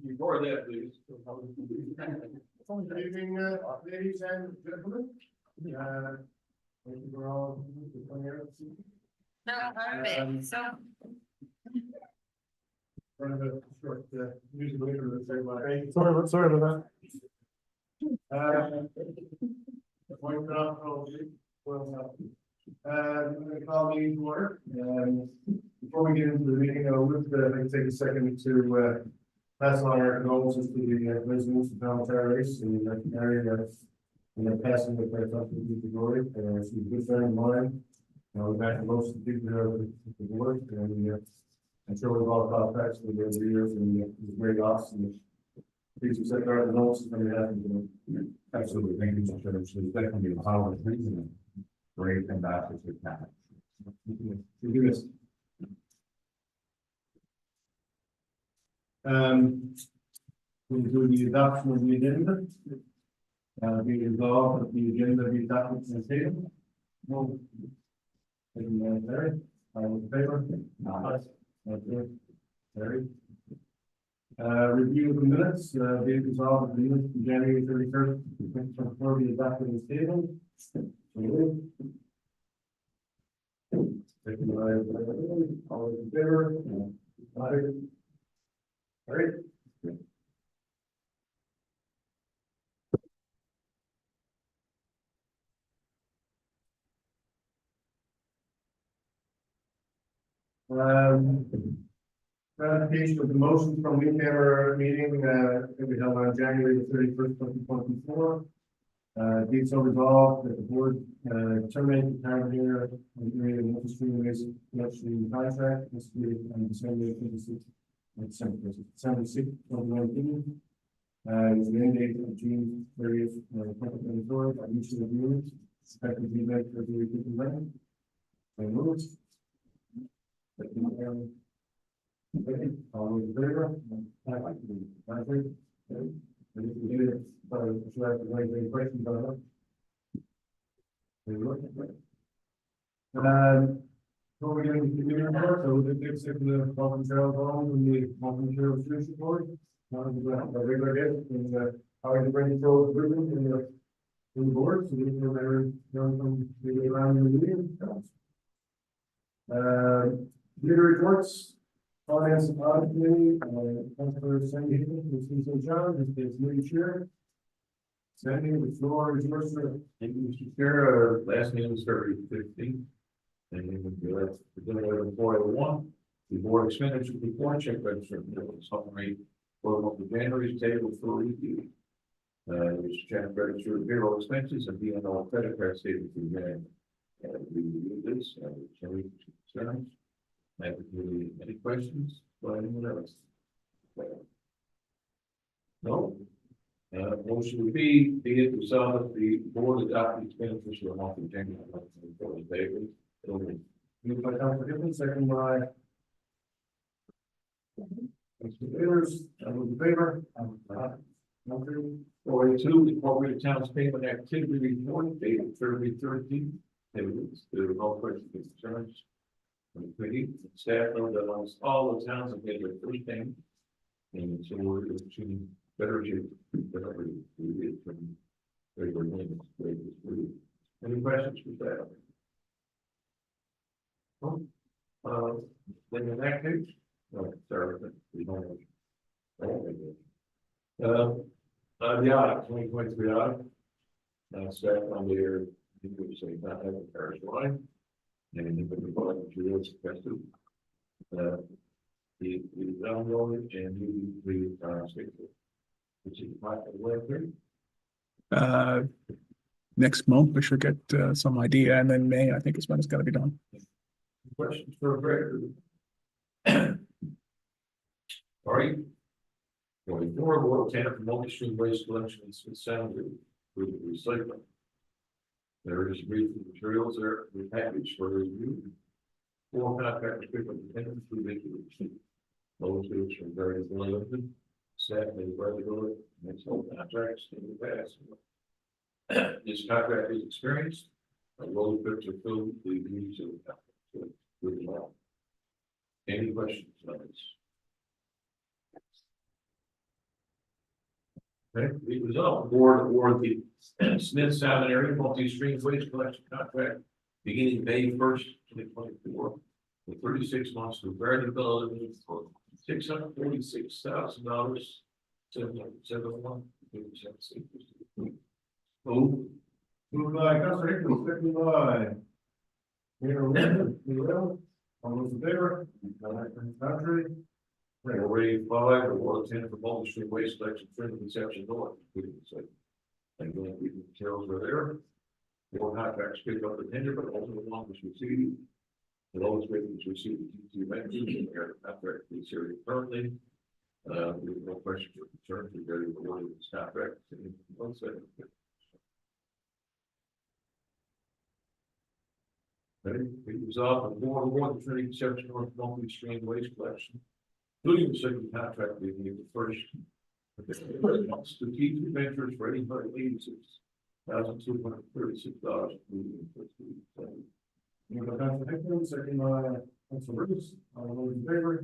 Before that, please. Good evening, ladies and gentlemen. Thank you for all coming out this evening. Run a short music later, let's say, but hey, sorry about that. Appointment off, well, I'm gonna call meeting to order. Before we get into the meeting, I would like to take a second to pass on our condolences to the residents of Palm Terrace in that area that's in the passing of their company to glory. She's a good friend of mine. We've met most of the people here with the board, and I'm sure we've all got facts with the years, and it's a great loss. And please accept our condolences when you have them. Absolutely, thank you, Mr. Chairman. So there's definitely a lot of reason, great ambassadors with that. You'll be missed. We'll do the adoption of the agenda. Be resolved that the agenda be adopted as stated. No. Carried. All in favor? Okay. Carried. Review of the minutes, be resolved that the minutes from January 31st, 2024 be adopted as stated. All in favor? All right. Ratification of the motion from the in-camera meeting that we held on January the 31st, 2024. Be so resolved that the board terminate the current year and industry waste collection contract. This will be on December 26th. December 6th, 2019. Is the end date of June 30th, 2024. By mutual agreement, expected to be made for the repeating land. So moved. Okay, all those in favor? Should I have any questions on that? Before we get into the community report, so we'll just stick to the Malcolm Trail Home and the Malcolm Trail Stewardship Board. The regular guest and how are you bringing forward improvement in the board, so we can remember from maybe around the meeting. Community reports, finance and audit committee, Councilor Sandy Hickman, who's in charge, is new chair. Sandy, the floor is yours, sir. Thank you, Mr. Chair. Our last meeting was February 15th. And we're going to 401. The board expenditure report check register summary for the month of January is table for review. Which check register payroll expenses and B&O credit card statement for January. We review this. Any concerns? Any questions? Or anyone else? No. Motion would be it resolved that the board adopt the expenditures for the month of January. Moved by Councilor Hickman, second by Councilor Ayers. All those in favor? 42, incorporated towns payment activity report dated February 13th. There were no questions or concerns. Staff know that almost all the towns have made their first payment. And so we're to better do whatever we did from regular payments. Any questions for staff? Then in that case, no, sorry, we don't have. The audit, 2023 audit. Staff on there, you could say not having Paris line. And you put the bottom materials tested. The download and you which is my way here. Next month, we should get some idea, and then May, I think, is when it's going to be done. Questions for Greg? All right. Going forward, Ward 10 for multi-stream waste collection and Smith Sound with recycling. There is brief materials there, the package for review. 4 contract equipment dependent through vacation. Those which are very limited. Staff may regularly makes all contracts in the past. This contract is experienced. A road trips are filled with the use of the contract. Good law. Any questions on this? Okay, it was up board award the Smith Sound area multi-stream waste collection contract beginning May 1st, 2024. For 36 months with variability for $646,000. 771. Move. Moved by Councilor Hickman, seconded by Mayor Will. All those in favor? Contrary? Already 5 or 10 for multi-stream waste collection from Conception North. And then the materials are there. 4 contracts picked up the tender, but also the one was received. The lowest rate was received in mentioned in their contract this area currently. We have no questions or concerns regarding the award of this contract. One second. Okay, it was off the board award the Trinity Conception North multi-stream waste collection. Including the second contract we made the first. Strategic ventures for $886,236. Moved by Councilor Hickman, seconded by Councilor Bruce. All those in favor?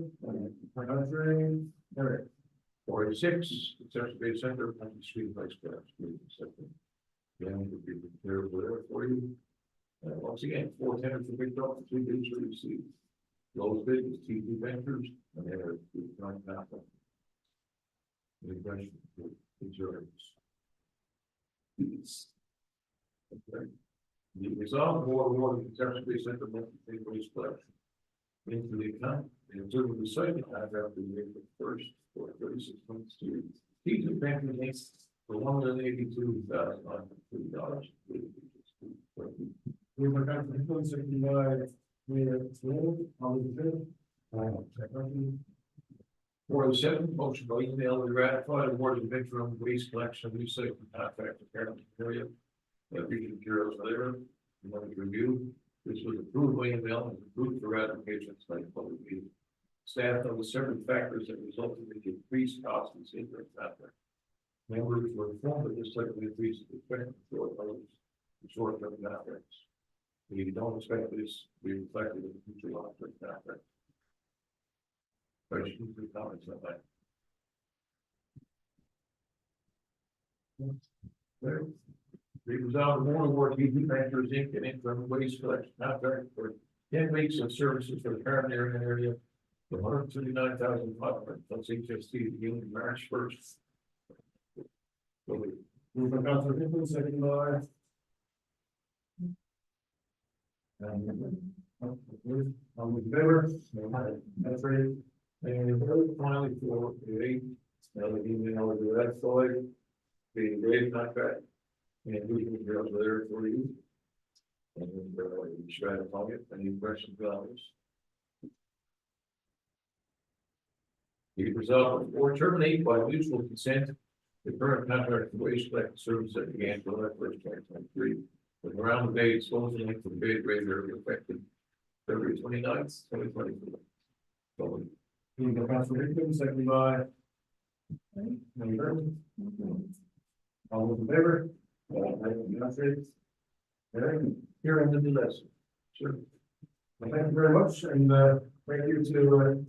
Contrary? Carried. 46, Conception Bay Center, multi-stream waste collection. Again, would be prepared there for you. Once again, 4 tenders were picked up, 2 bids were received. Lowest bid was TP Ventures, and they are $9,000. Any questions? Concerns? Okay. The resolve board awarded the Conception Bay Center multi-stream waste collection into the account, and including the second contract we made the first for 36 months to TP Ventures for $182,950. Moved by Councilor Hickman, seconded by Mayor Will. All those in favor? For the seventh motion by email, we ratified award of interim waste collection and recycling contract to Carroll area. Region materials later, we want to review. This was approved by email and approved for ratification by the public meeting. Staff noted several factors that resulted in the increased costs in the interim contract. Members were informed that this likely increases the expense for others in short-term contracts. We don't expect this to be reflected in the future long-term contract. Questions or comments on that? Okay. We resolved the more award TP Ventures Inc. and interim waste collection contract for 10 weeks of services for the current area for $139,500 plus HST beginning March 1st. Moved by Councilor Hickman, seconded by. All those in favor? That's right. And finally, for the email with the red side, the grade contract, and we can go there for you. And you should ratify it. Any questions about this? We resolve or terminate by mutual consent the current contract for waste collection service that began July 1st, 2023. With around the bay disposal link for the Bay Grade area effective February 29th, 2024. So, Moved by Councilor Hickman, seconded by. Mayor. All those in favor? That's it. here in the lesson. Sure. Well, thank you very much, and thank you to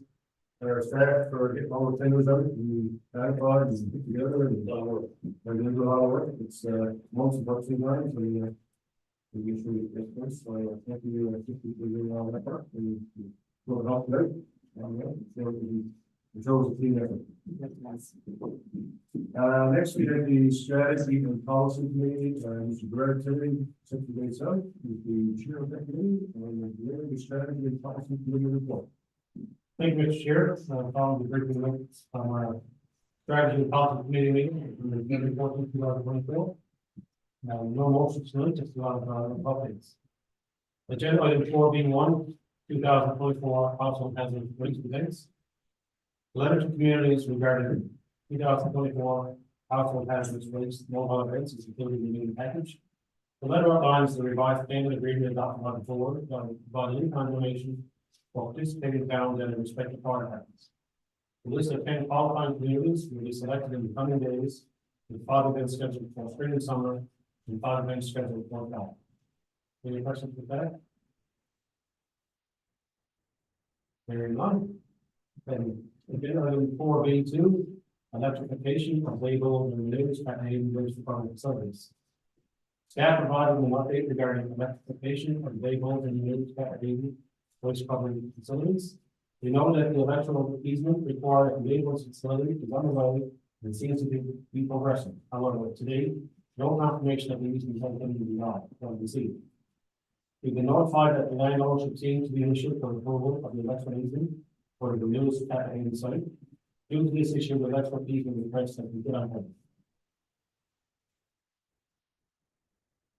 our staff for getting all the tenders out and ratified and put together and they're doing a lot of work. It's most of what's in line, so we usually get this. So thank you, for doing all that work and we'll help today. It shows a team effort. Next we have the strategy and policy committee, Mr. Brad Tilly, Secretary South, is the chair of that committee, and the strategy and policy committee report. Thank you, Mr. Chair. Following the briefing notes from our strategy and policy committee meeting from the November 14th, 2024. Now, no motions tonight, just a lot of updates. Agenda item 4B1, 2024 household hazard waste events. Letter to communities regarding 2024 household hazardous waste, no holidays is included in the new package. The letter outlines the revised payment agreement adopted by the board, by any condemnation for participating towns and respective fire hazards. The list of 10 qualifying communities will be selected in the coming days, with 5 events scheduled for spring and summer, and 5 events scheduled for fall. Any questions with that? Hearing none. Then, agenda item 4B2, electrification of labels and news at Haven Waste Department facilities. Staff provided an update regarding electrification of labels and news at Haven Waste Department facilities. We know that the electrical easement required at the Labels facility is underway and seems to be progressing. However, today, no confirmation of the easement has been received. We've been notified that the landowner should seem to be issued for approval of the electrical easement for the news at Haven site. Due to this issue, the electrical easement request has been put on hold.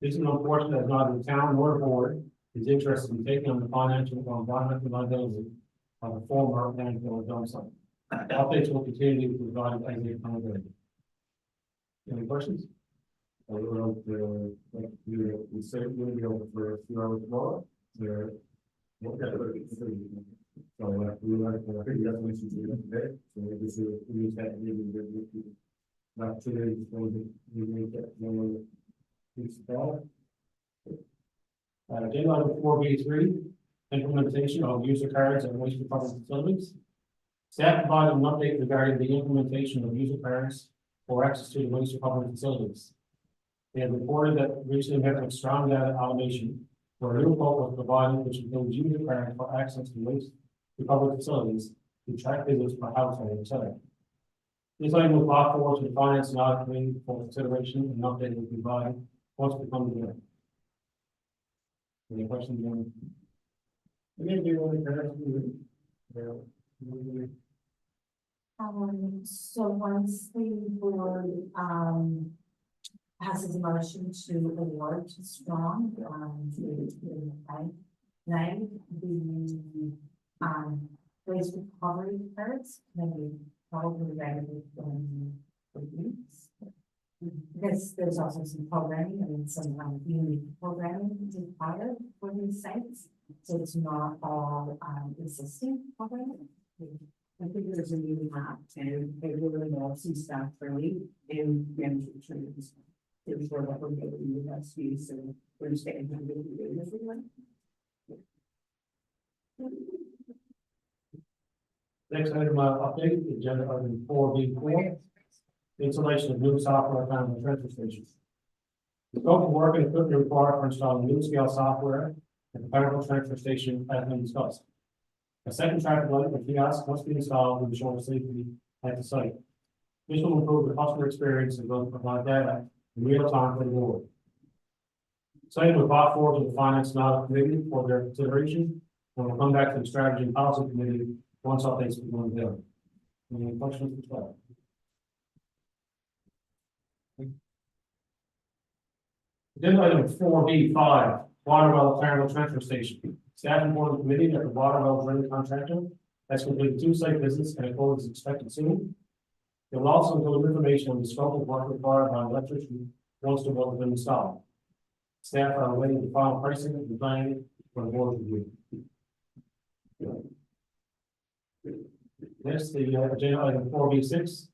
This is unfortunate that neither the town nor the board is interested in taking on the financial or environmental liability of the former landfill dump site. Updates will continue to provide as they come available. Any questions? We said we'll be able for a few hours more. So, we like, I think that's what we should do today. So we use that meeting with not today, so we make that more. Agenda item 4B3, implementation of user cards at waste department facilities. Staff provided an update regarding the implementation of user cards for access to the waste department facilities. They have reported that recently met with strong data automation for a new quote was provided, which includes user cards for access to waste department facilities to track visits per household, etc. This item was brought forward to the Finance and Audit Committee for consideration and update will be provided once we come together. Any questions? So once the board, passes a motion to award to Strong, the, waste recovery cards, maybe probably ready for weeks. Because there's also some programming and some unique programming required for these sites, so it's not all existing programming. I think there's a new map and they really know some stuff early in management trainings. There's where that we're getting the ERSB, so we're staying on the everyone. Next item, update, agenda item 4B4, installation of new software found in the transfer stations. The scope of work and equipment required for installing new scale software at the federal transfer station has been discussed. A second traffic light and kiosk must be installed to ensure safety at the site. This will improve the customer experience and will provide data in real time for the board. Site was brought forward to the Finance and Audit Committee for their consideration, and will come back to the Strategy and Policy Committee once updates become available. Any questions as well? Agenda item 4B5, water well Clarendon transfer station. Staff informed the committee that the water well drilling contractor has completed 2 site visits and a quote is expected soon. It will also include information on the scope of work required by an electrician once the well has been installed. Staff are awaiting the final pricing and design for the board review. Next, the agenda item 4B6,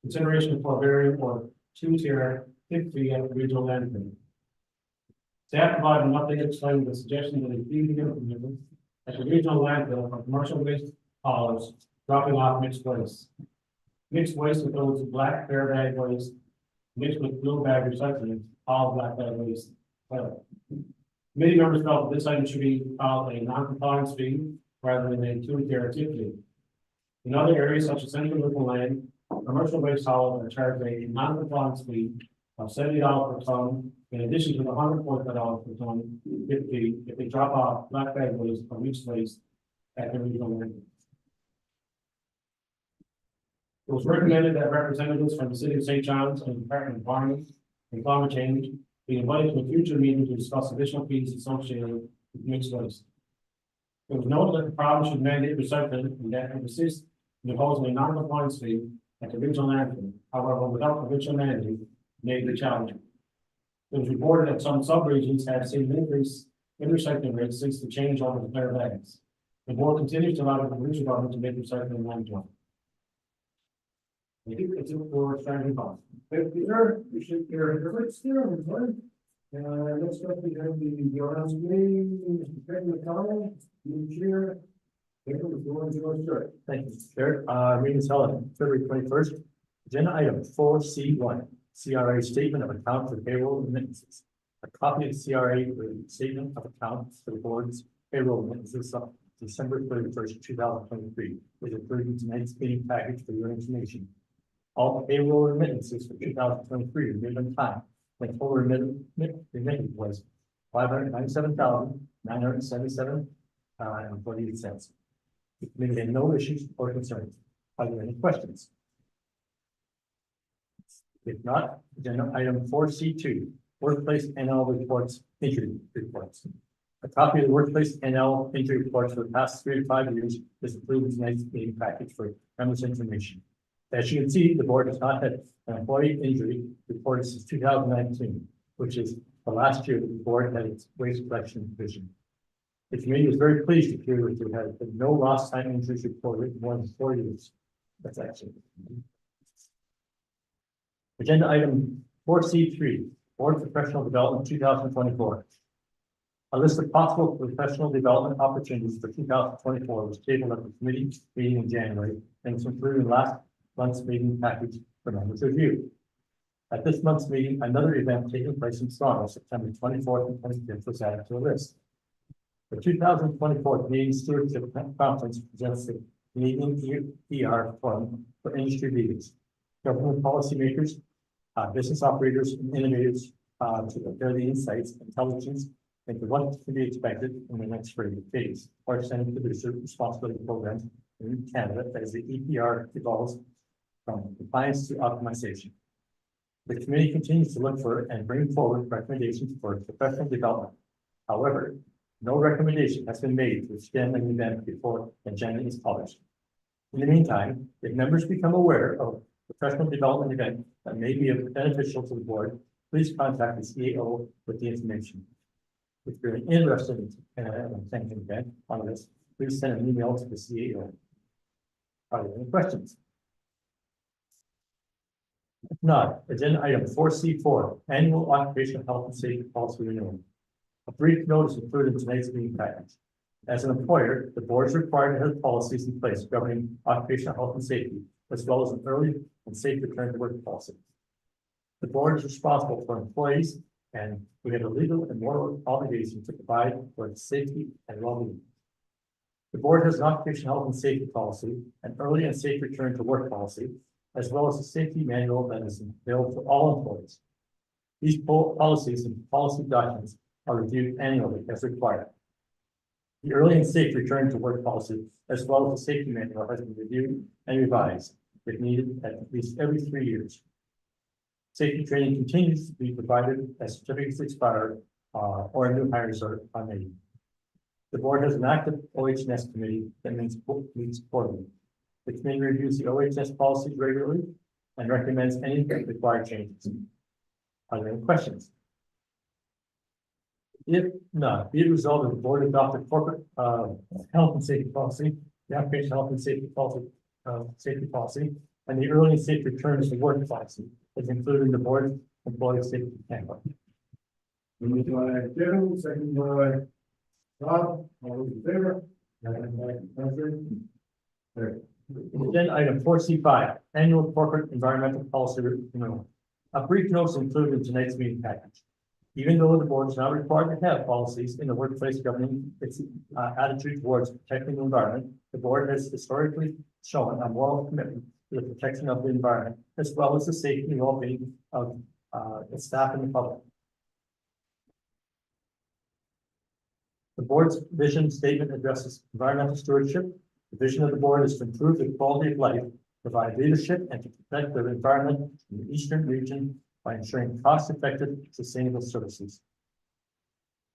consideration for varying or 2-tier tip fee at the regional landfill. Staff provided an update explaining the suggestion that a fee be implemented at the regional landfill for commercial waste haulers dropping off mixed waste. Mixed waste includes black fair bag waste mixed with blue bag recycling, all black bag waste. Committee members felt that this item should be called a non-compliance fee rather than a 2-tier tip fee. In other areas such as central Newfoundland, commercial waste haulers are charged a non-compliance fee of $70 per ton, in addition to the $145 per ton tip fee if they drop off black bag waste or mixed waste at the regional landfill. It was recommended that representatives from the city of St. John's and the Department of Environment and Climate Change be invited to a future meeting to discuss additional fees associated with mixed waste. It was noted that the problem should mandate recycling and that it assist and imposing a non-compliance fee and provisional action, however, without provisional mandate, may be challenging. It was reported that some subregions have seen an increase in recycling rates since the change over the fair bags. The board continues to allow the provincial government to make recycling mandatory. Thank you, it's for strategy policy. Thank you, sir. We should hear everybody's here, everybody. Next up, we have the ERSB, Mr. Craig McConnell, new chair. Thank you, the floor is yours, sir. Thank you, Mr. Chair. Meeting is held on February 21st. Agenda item 4C1, CRA Statement of Account for Payroll Remittances. A copy of CRA Statement of Account for the Board's payroll remittances of December 31st, 2023 is included in tonight's meeting package for your information. All payroll remittances for 2023 are made on time. The total remitted was $597,977 and 48 cents. The committee had no issues or concerns. Are there any questions? If not, agenda item 4C2, Workplace NL Reports, Injury Reports. A copy of the Workplace NL Injury Reports for the past 3 to 5 years is included in tonight's meeting package for members' information. As you can see, the board has not had an employee injury reported since 2019, which is the last year that the board had its waste collection division. The committee is very pleased to hear that there has been no lost time injuries reported in more than 4 years. That's excellent. Agenda item 4C3, Board Professional Development 2024. A list of possible professional development opportunities for 2024 was tabled at the committee meeting in January and is included in last month's meeting package for members' review. At this month's meeting, another event taking place in Toronto, September 24th and 25th was added to the list. The 2024 Canadian Stewardship Conference presents the Canadian ER Forum for industry leaders, government policymakers, business operators, and innovators to compare the insights, intelligence, into what can be expected in the next phase. Our Senate producer responsibility programs in Canada as the EPR evolves from compliance to optimization. The committee continues to look for and bring forward recommendations for professional development. However, no recommendation has been made to extend an event before the agenda is published. In the meantime, if members become aware of a professional development event that may be beneficial to the board, please contact the CAO with the information. If you're interested in an event on this, please send an email to the CAO. Are there any questions? If not, agenda item 4C4, Annual Occupational Health and Safety Policy Renewal. A brief notice included in tonight's meeting package. As an employer, the board is required to have policies in place governing occupational health and safety, as well as an early and safe return to work policy. The board is responsible for employees, and we have a legal and moral obligation to provide for its safety and well-being. The board has an occupational health and safety policy, an early and safe return to work policy, as well as a safety manual that is available to all employees. These policies and policy documents are reviewed annually as required. The early and safe return to work policy, as well as the safety manual, has been reviewed and revised, if needed, at least every 3 years. Safety training continues to be provided as certificates expire or new hires are made. The board has an active OHS committee that meets quarterly. The committee reviews the OHS policies regularly and recommends any required changes. Are there any questions? If not, be it resolved that the board adopted corporate health and safety policy, the occupational health and safety policy, and the early and safe returns to work policy is included in the board employee safety handbook. Moved by Jim, second by Rob, all those in favor? Agenda item 4C5, Annual Corporate Environmental Policy Renewal. A brief note is included in tonight's meeting package. Even though the board is not required to have policies in the workplace governing its attitude towards protecting the environment, the board has historically shown a moral commitment to the protection of the environment, as well as the safety and well-being of its staff and the public. The board's vision statement addresses environmental stewardship. The vision of the board is to improve the quality of life, provide leadership, and to protect the environment in the eastern region by ensuring cost-effective, sustainable services.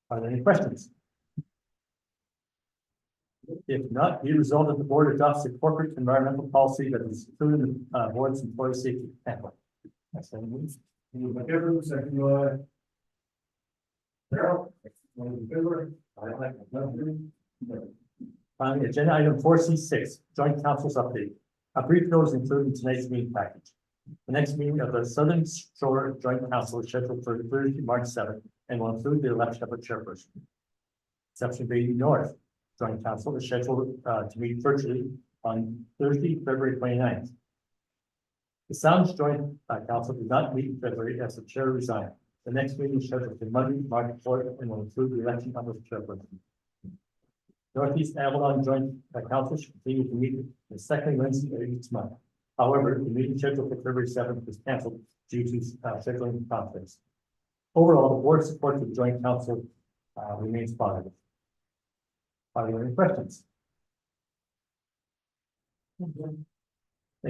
Are there any questions? If not, be resolved that the board adopts a corporate environmental policy that is included in the board's employee safety handbook. That's what it means. Moved by Kevin, second by Carol. All in favor? Finally, agenda item 4C6, joint councils update. A brief note is included in tonight's meeting package. The next meeting of the Southern Shore Joint Council is scheduled for Thursday, March 7th, and will include the election of a chairperson. Section B North Joint Council is scheduled to meet virtually on Thursday, February 29th. The Sounds Joint Council did not meet in February as the chair resigned. The next meeting is scheduled for Monday, March 4th, and will include the election of a chairperson. Northeast Avalon Joint Council should continue to meet the second Wednesday of each month. However, the meeting scheduled for February 7th was canceled due to scheduling conflicts. Overall, the board support for the joint council remains positive. Are there any questions? Thank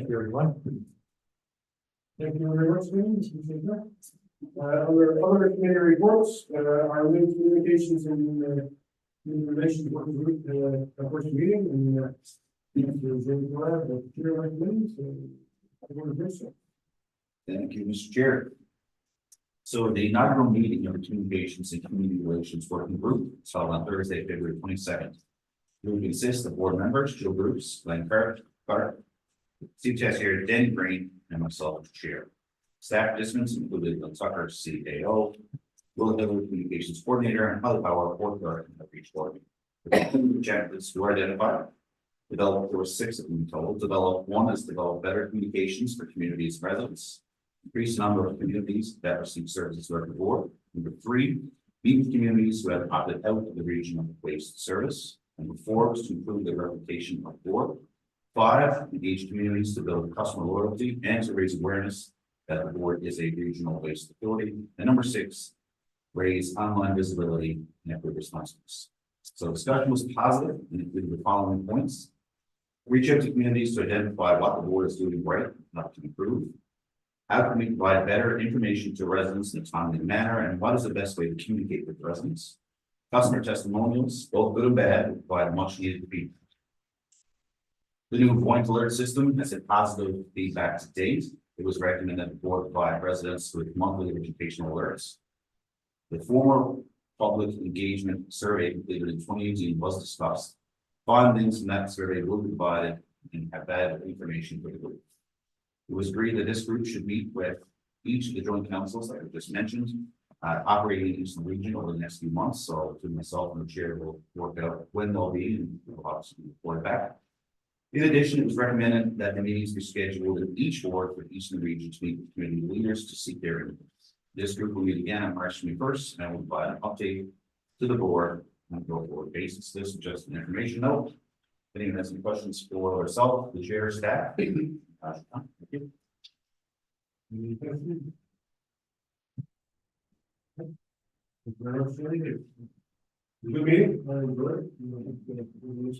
you, everyone. Thank you very much, Mr. Under other committee reports, our new communications in relation to what we did, our first meeting, and Thank you, Mr. Chair. So the inaugural meeting of the Communications and Community Relations Working Group is held on Thursday, February 22nd. It will consist of board members, Joe Bruce, Glenn Carter, Steve Tessier, Danny Green, and myself as chair. Staff participants included Bill Tucker, CAO, Will Hill, Communications Coordinator, and Holly Power, Board Clerk of each board. The objectives were identified. There were 6 of them total. One is develop better communications for communities and residents. Increase the number of communities that receive services throughout the board. Number 3, meet with communities who have opted out of the regional waste service. Number 4 is to improve the reputation of the board. 5, engage communities to build customer loyalty and to raise awareness that the board is a regional waste authority. And number 6, raise online visibility and equity responsiveness. So discussion was positive and included the following points. Reach out to communities to identify what the board is doing right, not to improve. How can we provide better information to residents in a timely manner, and what is the best way to communicate with residents? Customer testimonials, both good and bad, provide much needed feedback. The new point alert system has had positive feedback to date. It was recommended that the board provide residents with monthly educational alerts. The former public engagement survey completed in 2018 was discussed. Findings from that survey will be provided and have that information for the group. It was agreed that this group should meet with each of the joint councils that I just mentioned, operating in each region over the next few months. So to myself and the chair will work out when they'll be and we'll obviously report back. In addition, it was recommended that the meetings be scheduled in each board for each of the regions to meet with community leaders to seek their input. This group will meet again on March 21st, and I will provide an update to the board on a go-forward basis. This is just an information note. If anyone has any questions for myself, the chair, staff. Thank you. Good meeting.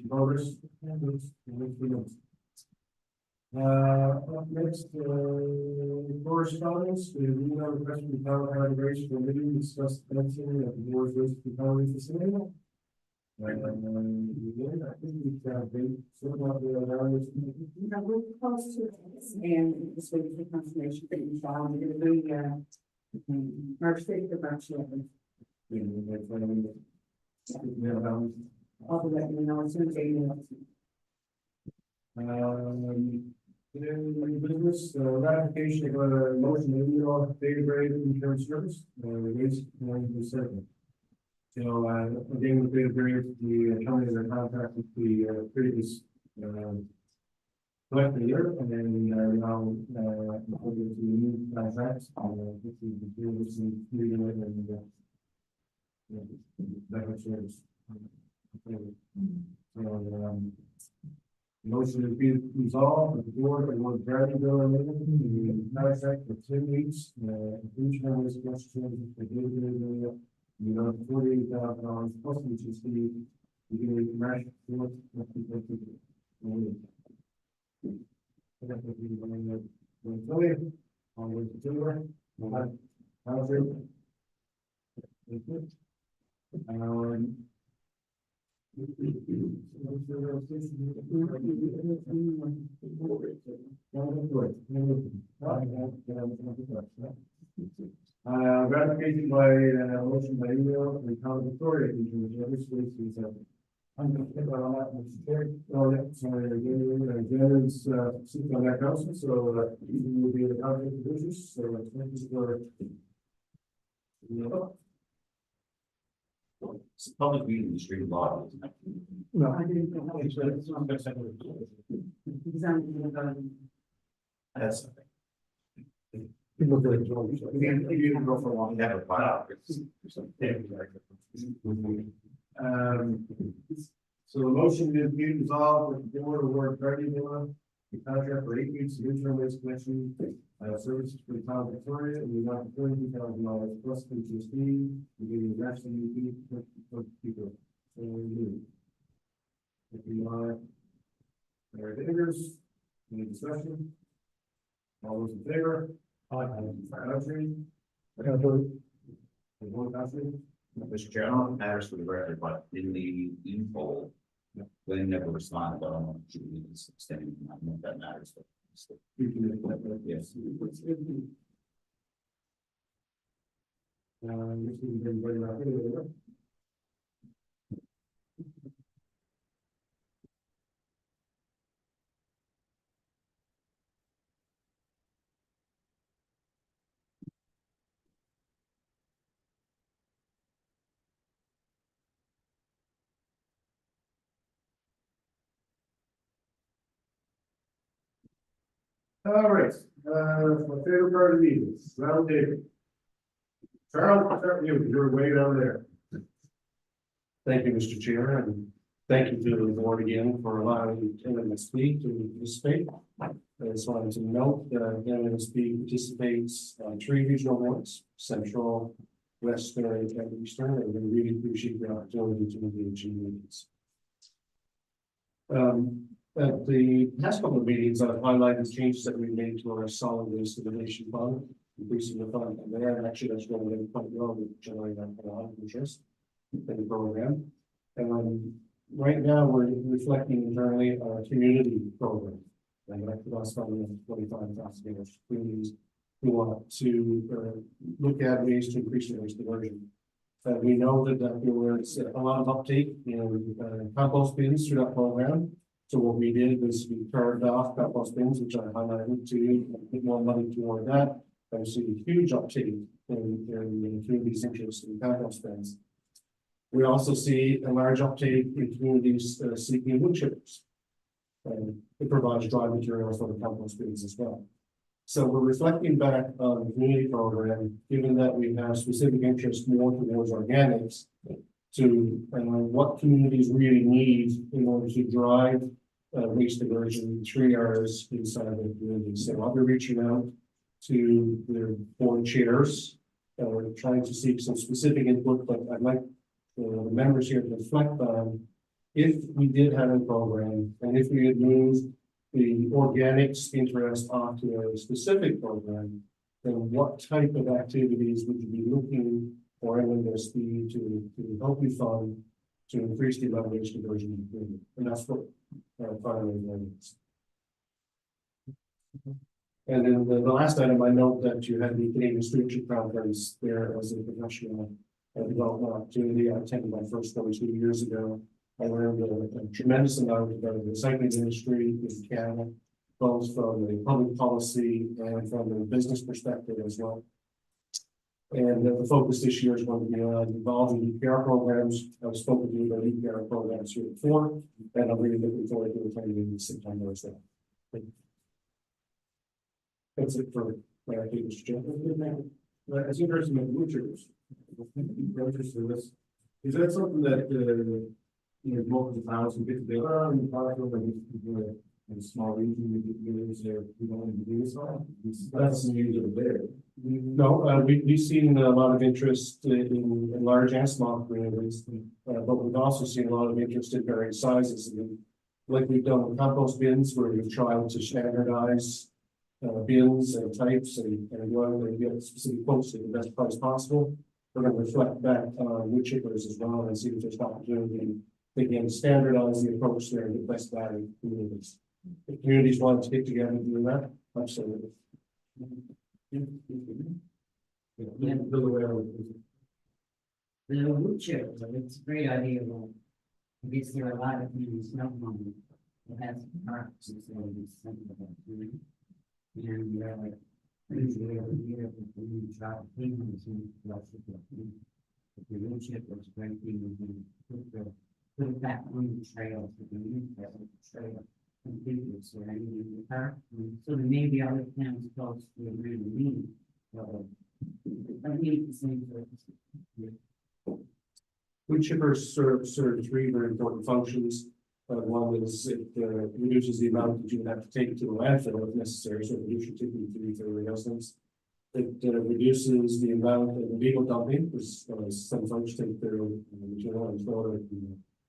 Progress. Up next, correspondence, we have a question about evaluation for meeting, discuss the connection of the board's waste recovery facility. I think we've got a big, sort of the evaluation. We're close to this, and this way the confirmation that you found it will be March 5th or March 11th. All the way, as soon as they know. In business, ratification of a motion to lead off data grade insurance service, waste management segment. So, again, with data grade, the company that contracted the previous collector year, and then now according to the new contracts, this is the previous and that service. Motion to be resolved, that the board award Bradley Bill and the contract for 10 weeks, each one of these questions, for $48,000 plus which is the beginning of March 4th. Ratification by, motion by email, and town Victoria, I'm going to think about that, Mr. Chair. Oh, yeah, sorry, again, is, sitting on that council, so, you will be the council positions, so thank you for. It's a public meeting, the street law. No. I didn't know. Because I'm, That's. People really enjoy it. You didn't go for long, never file. So the motion is being resolved with the board award Guardian the contract for 8 weeks of interim waste collection, services for the town of Victoria, and we got $32,000 plus HSD, we gave the rest of the for people. So we do. If you are, there are bidders, any discussion? All those in favor? Aye. Mr. Chair, I don't know if it matters for the record, but in the info, they never responded, but I don't know if we need to extend, I don't know if that matters, but. You can make that, yes. This is very rapid. All right, my favorite part of the meeting, round table. Charles, I'll start with you, you're way down there. Thank you, Mr. Chair, and thank you to the board again for allowing me to speak to participate. I just wanted to note that ERSB participates on 3 regional boards, Central, Western, and Eastern, and we really appreciate the opportunity to engage in meetings. At the past couple of meetings, I've highlighted changes that we made to our solid waste elimination fund, increasing the fund there, and actually that's going to quite well with generating a lot of interest in the program. And right now, we're reflecting internally our community program. And that could also fund $25,000 communities who want to look at ways to increase their waste diversion. We know that there was a lot of uptake in compost bins through that program. So what we did was we carved off compost bins, which I highlighted to you, put more money toward that. I see a huge uptake in the community's interest in compost bins. We also see a large uptake in communities seeking wood chippers. And it provides dry materials for the compost bins as well. So we're reflecting back on the community program, given that we have specific interest more towards organics, to what communities really need in order to drive waste diversion 3 R's inside of the community. So I'll be reaching out to the board chairs. We're trying to seek some specific input, but I'd like the members here to reflect on if we did have a program and if we had moved the organics interest onto a specific program, then what type of activities would you be looking for ERSB to help you fund to increase the amount of waste diversion in the community? And that's what primary is. And then the last item, I note that you had the Canadian Stewardship Conference there as a professional development opportunity. I attended my first one 2 years ago. I learned a tremendous amount about the recycling industry in Canada, both from the public policy and from the business perspective as well. And the focus this year is going to be on involving EPR programs. I've spoken to you about EPR programs here before, and I'm really looking forward to attending in September as well. That's it for my activities, Jim. As you heard, some butchers, is that something that, multiple towns can get together and talk over in a small region, we don't want to do this all? That's news of there. No, we've seen a lot of interest in large and small communities, but we've also seen a lot of interest in various sizes. Like we've done with compost bins, where we've tried to standardize bins and types and go and get specific quotes at the best price possible. We're going to reflect back on wood chippers as well and see if there's opportunity again, standardize the approach there and get best value communities. If communities want to get together and do that, absolutely. Yeah, the wood chips, it's a great idea, but I guess there are a lot of things, not one, that has parks and so on, something about doing. And, usually every year, we try to clean them, so lots of them. If the wood chip was great, we would put it back on the trail, so the new trail. Completely, so I need the park, so there may be other towns close to the really need. I need the same purpose. Wood chippers serve three very important functions. One is it reduces the amount that you would have to take to the landfill if necessary, so reduce your tipping fee for residents. It reduces the amount of illegal dumping, which some folks take their material and throw it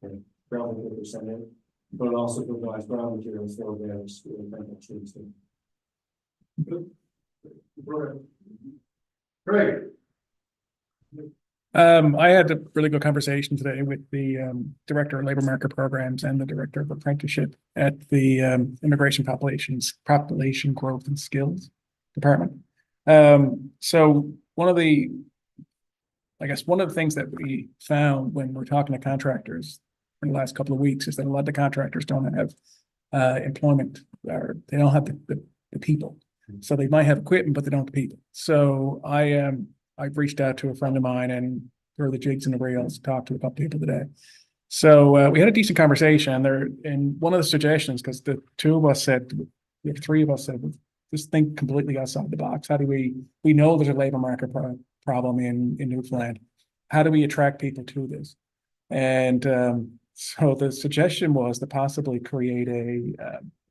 in gravel that they're sending. But it also provides ground materials for organics and chemical trees. Great. I had a really good conversation today with the Director of Labor Market Programs and the Director of Apprenticeship at the Immigration Population Growth and Skills Department. So one of the things that we found when we're talking to contractors in the last couple of weeks is that a lot of the contractors don't have employment, or they don't have the people. So they might have equipment, but they don't have the people. So I've reached out to a friend of mine and through the jigs and the reels, talked to a couple people today. So we had a decent conversation there. And one of the suggestions, because the three of us said, just think completely outside the box. How do we know there's a labor market problem in Newfoundland. How do we attract people to this? And so the suggestion was to possibly create a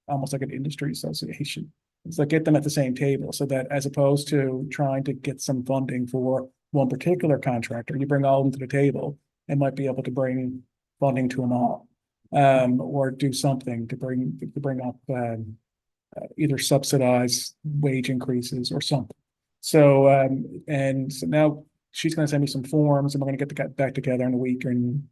almost like an industry association. It's like get them at the same table so that as opposed to trying to get some funding for one particular contractor, you bring all of them to the table and might be able to bring funding to them all, or do something to bring up either subsidized wage increases or something. So and so now she's going to send me some forms, and we're going to get back together in a week and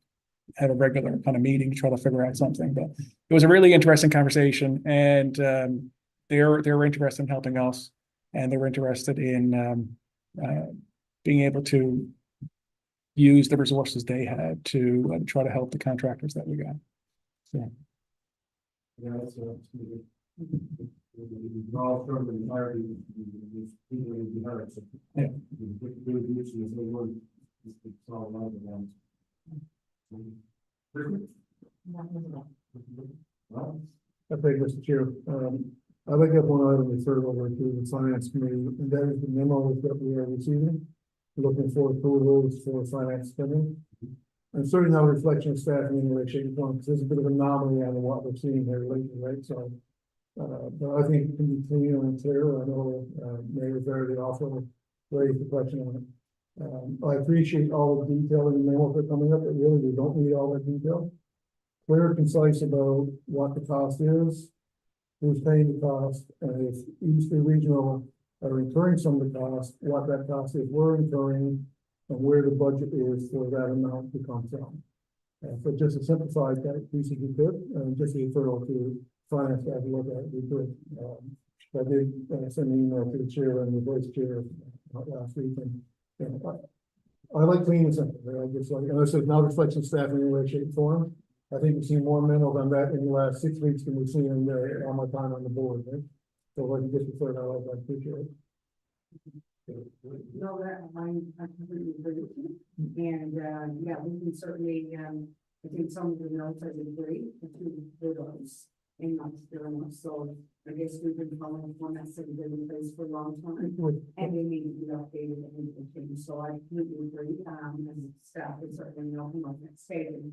have a regular kind of meeting to try to figure out something. But it was a really interesting conversation, and they were interested in helping us, and they were interested in being able to use the resources they had to try to help the contractors that we got. So. Yeah, that's all from the entirety. Yeah. I think, Mr. Chair, I'd like to have one item referred over to the finance committee, and that is the memo that we are receiving, looking for approvals for finance spending. And certainly not a reflection of staff in any way, shape, or form, because there's a bit of anomaly out of what we're seeing here lately, right? So, but I think it can be clean and clear. I know Mayor Verity also raised the question on it. I appreciate all the detail in the memo that are coming up, but really we don't need all that detail. Clear, concise about what the cost is, who's paying the cost, and if Eastern Regional are incurring some of the cost, what that cost is we're incurring, and where the budget is for that amount to come from. So just to simplify that piece if you could, just a referral to finance as look at it, we could. I did send an email to the chair and the vice chair last week, and you know, I like clean and simple. I just like, and this is not reflection of staff in any way, shape, or form. I think we've seen more memos on that in the last 6 weeks than we've seen in all my time on the board. Right? So let me just refer that out. I appreciate it. No, that I completely agree with you. And yeah, we can certainly I think some of the notes I agree with those and not still enough. So I guess we've been following one that's been in place for a long time, and they need to be updated and changed. So I completely agree. And staff is certainly helping like that stated.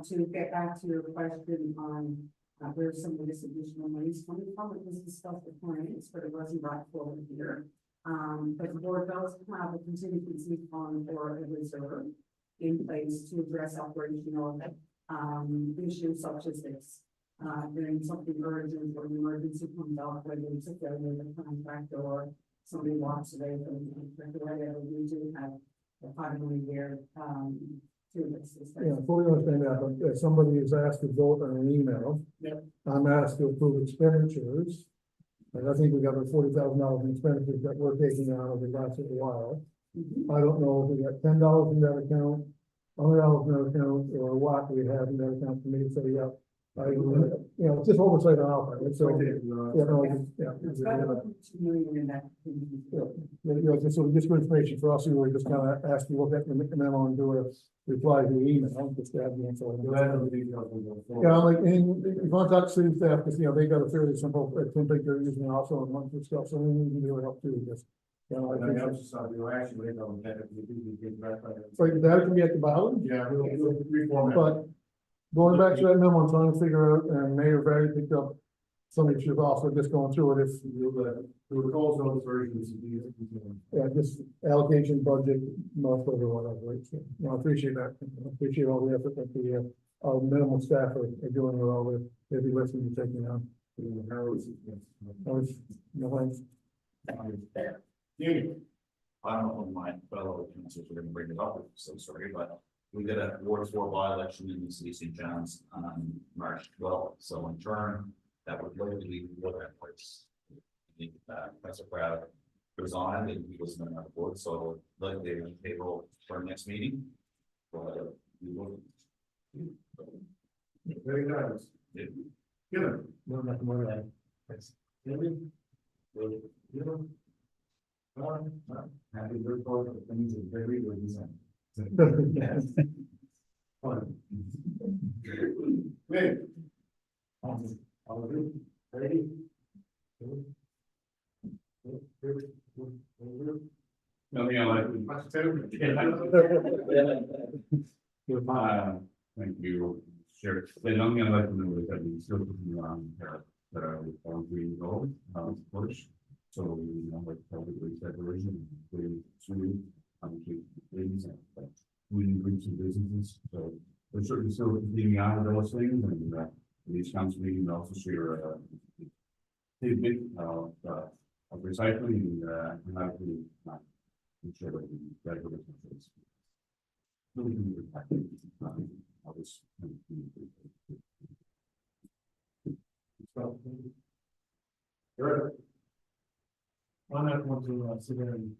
To get back to your question on where some of this additional money is coming from, it was discussed with clients, but it wasn't brought forward here. But the board does have a contingency fund or a reserve in place to address operational issues such as this. During something urgent or an emergency comes up, whether it's a failure of the contract or somebody walks away from the contract or whatever, we do have a 5 million year through this. Is that- Yeah, fully understand that, but if somebody is asked to vote on an email. Yep. I'm asked to approve expenditures. And I think we got the $40,000 in expenditures that we're taking on over the last little while. Mhm. I don't know if we got $10 in that account, $100 in that account, or what we have in that account for me to say, yeah. It's just oversight on our part, so, yeah, no, yeah. It's got about 2 million in that. So just for information for us, we were just kind of asked to look at the memo and do a reply to the email, just to have the info. Yeah, I'm like, in contact city staff, because, they got a fairly simple template they're using also on monthly stuff, so we need to do it up too, just. I think And I so. also saw, actually, that if we do get back on it. So that can be at the bottom, Yeah, we'll reformat. but going back to that memo, I'm trying to figure out, and Mayor Barry picked up some issues also, just going through it, if, The recalls notice versions. yeah, just allocation budget, most of it, whatever, right? So, I appreciate that, I appreciate all the effort that the, our minimal staff are doing with all the heavy lifting you're taking on. I was, thanks. I don't know if my fellow councilors are gonna bring it up, I'm so sorry, but we did a Ward 4 by-election in the city of St. John's on March 12th, so in turn, that would literally be what that place. I think, Professor Brad resigned and he was not on the board, so like they will table for our next meeting. But we will. Very nice. Yeah. Good. No, nothing more than Happy report, the things are very good. Yes. Fun. Great. All of you, ready? Nothing I like. Much better. Thank you, Sheriff. The only thing I'd like to know is that we still putting on that are on green gold, of course. So, like probably separation, we keep things and we groups and businesses. So we're certainly still continuing on with those things, and these council meetings also share a bit of recycling and how to ensure that we graduate. I was. Good. I'm not going to sit there and.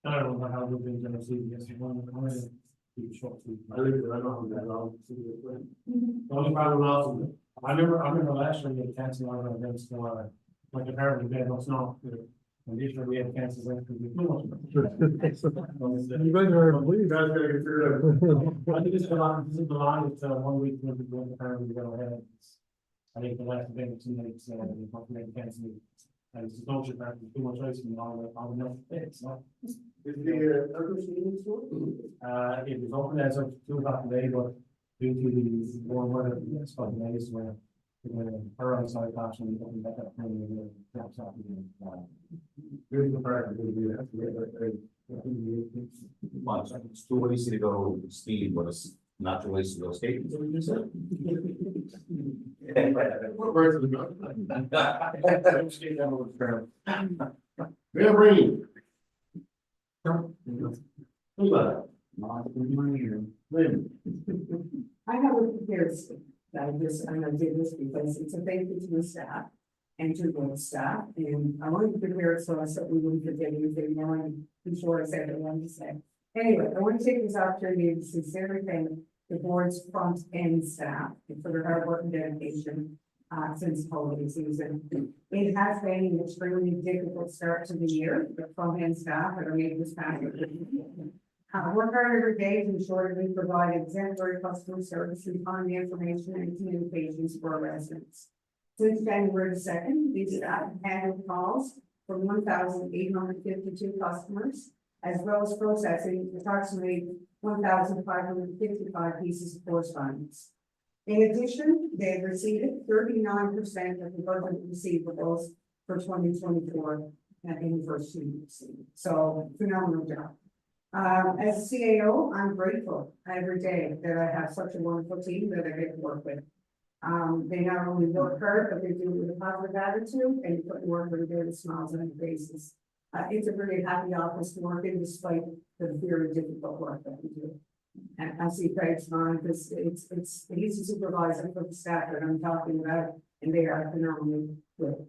I don't know how we've been gonna see this one. I'm gonna keep it short. I live there, I know how that all. The only problem also, I remember last year we had canceled our events for, like apparently we had no snow. And this year we had canceled them because we flew. You guys are, please. You guys gotta get through I think this is the line, it's 1 week when we apparently go ahead. I think the last event was 2 nights, we probably had canceled. And it's no shit back, too much ice and all the next days, so. Is the Turkish meeting still? It was open as of 2 o'clock today, but due to the warm weather, it's 5 days where. Her on side caution, we opened back up and we drops off again. Good for practice, we'll do that. Much, it's too easy to go speed, but it's not too easy to go skating. So you said. What words are the good? We have rain. Who's that? Lynn. I have a comparison that I'm gonna do this because it's a thank you to the staff and to the staff, and I wanted to prepare it so I said we wouldn't forget anything more, and I'm sure I said what I wanted to say. Anyway, I want to take this opportunity to sincerely thank the board's front end staff for their hard work and dedication since holiday season. It has been an extremely difficult start to the year, the front end staff that are making this happen. Work hard every day to ensure that we provide exemplary customer service and timely information and communications for our residents. Since January 2nd, these staff have handled calls from 1,852 customers, as well as processing approximately 1,555 pieces of correspondence. In addition, they have received 39% of the budget receivables for 2024 in the first 2 weeks. So phenomenal job. As CAO, I'm grateful every day that I have such a wonderful team that I get to work with. They not only work hard, but they do it with a positive attitude and put work with very smiles on their faces. It's a really happy office to work in despite the very difficult work that we do. And I see Craig's mind, because he's a supervisor for the staff that I'm talking about, and they are phenomenally good.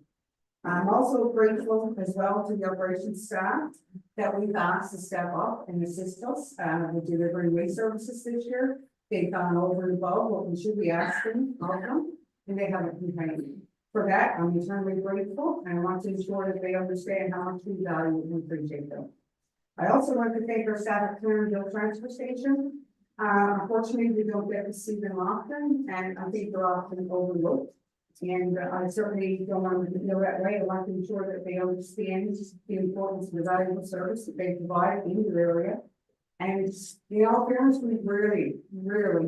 I'm also grateful as well to the operations staff that we've asked to step up and assist us, with delivering waste services this year. They've gone over and above what we should be asking of them, and they haven't complained. For that, I'm eternally grateful, and I want to ensure that they understand how much we value and appreciate them. I also want to thank our staff at Clarendale Transfer Station. Unfortunately, we don't get to see them often, and I think they're often overlooked. And I certainly don't want them to feel that way. I want to ensure that they understand the importance of the valuable service that they provide in the area. And in all fairness, we rarely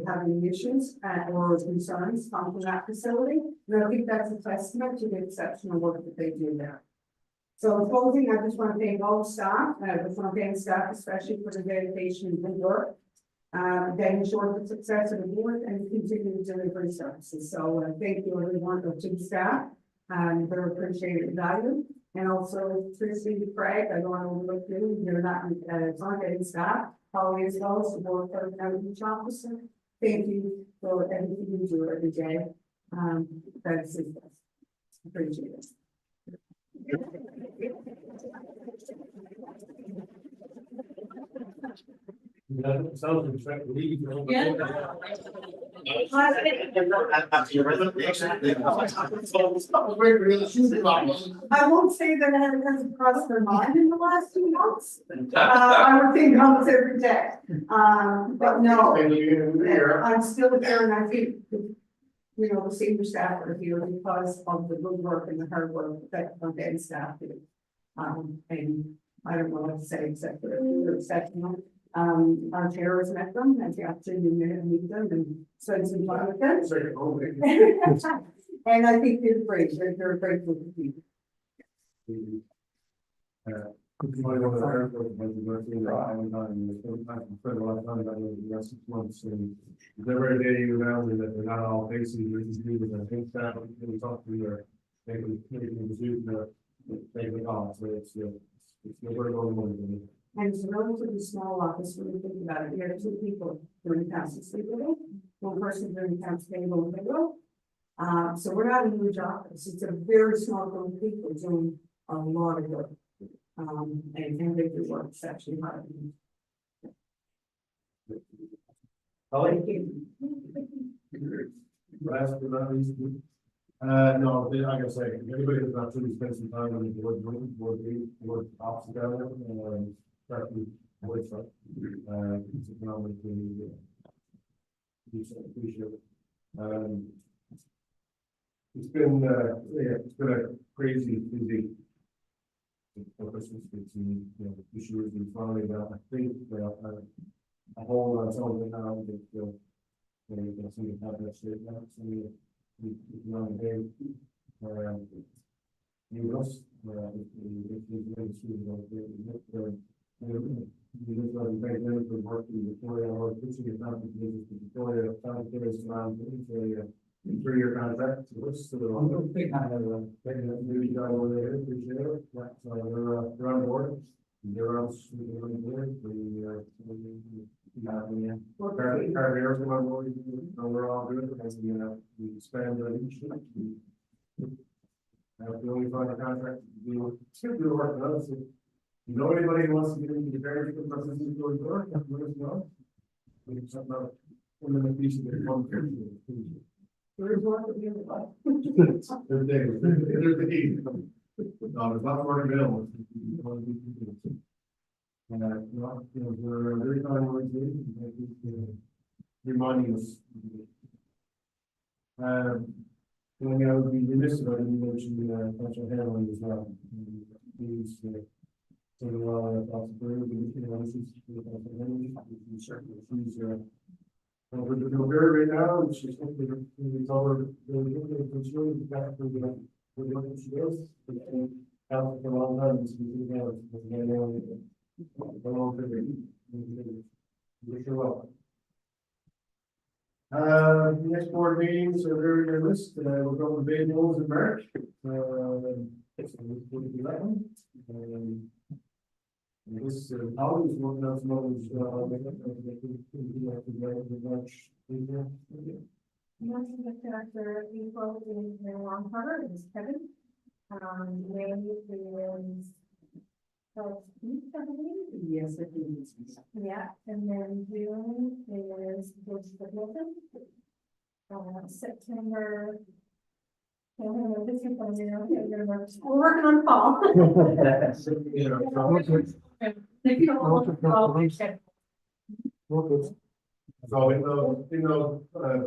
have any issues or concerns come from that facility. And I think that's a testament to the exceptional work that they do there. So in closing, I just want to thank all the staff. I just want to thank staff especially for the dedication and good work. That ensure the success of the board and continue delivery services. So thank you everyone to the staff and their appreciated value. And also Tracy Craig, I don't want to overlook you. You're not getting staff. Probably as well as the board for each officer. Thank you for everything you do every day. That's it. Appreciate it. Sounds like we. I won't say that it has crossed their mind in the last 2 months. I would think almost every day. But no, I'm still here and I think, the senior staff are here because of the good work and the hard work that the front end staff do. And I don't know what to say except for they're exceptional. Our chair has met them, and the opportunity to meet them and spend some time with them. And I think they're great. They're a great group of people. Every day you remember that they're not all facing these people, I think that we talk to their, maybe the call, so it's very going. And it's a relatively small office when you think about it. You have 2 people doing accounts receivable, 1 person doing accounts payable and payroll. So we're not a huge office. It's a very small group of people doing a lot of work. And they do work exceptionally hard. Thank you. Last but not least, no, like I say, anybody that's not really spent some time on the board office together, especially voice up. It's a phenomenal thing. Appreciate it. It's been a crazy busy. Christmas, this year we finally got, I think, a whole lot of something now that you can see the contact straight now. So we on the day, you us, for working Victoria, or pushing it down to Victoria, around 3-year contract. So it's big kind of really got over there. Appreciate it. Yeah, so they're on board. They're on board. Our areas come on board. We're all good. We expand each. We only find a contract. We do work with us. If you know anybody who wants to get into the very good process to go to work, let us know. We can talk about one of the pieces that come through. There's work at the end of life. There's not more available. We're very reminding us. And I would be remiss if I didn't mention financial handling as well. Please, so a lot of possibilities, we're doing very right now, it's just it's all the consumer back to the what she does. Out for a long time, it's you're welcome. Next board meetings are very good list. We're going to Bay Mills in March. This, always working out some others, Motion to after April is the long cover, is Kevin. May is. So, I believe. Yes, it is. Yeah, and then June is George Hilton. September. This is from there, okay, we're working on fall. If you don't want fall, okay. So in those,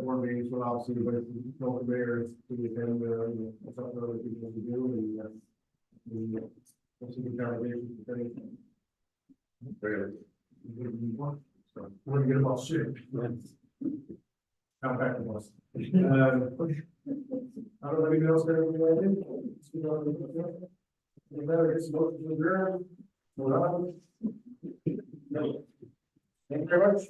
board meetings, will obviously, but it's no mayor to attend, something other people to do, and, what's the conversation, anything. Very. So, we're gonna get them all soon. Come back to us. I don't know, anything else there, we want to do? You better get some motion to adjourn. No. Thank you very much.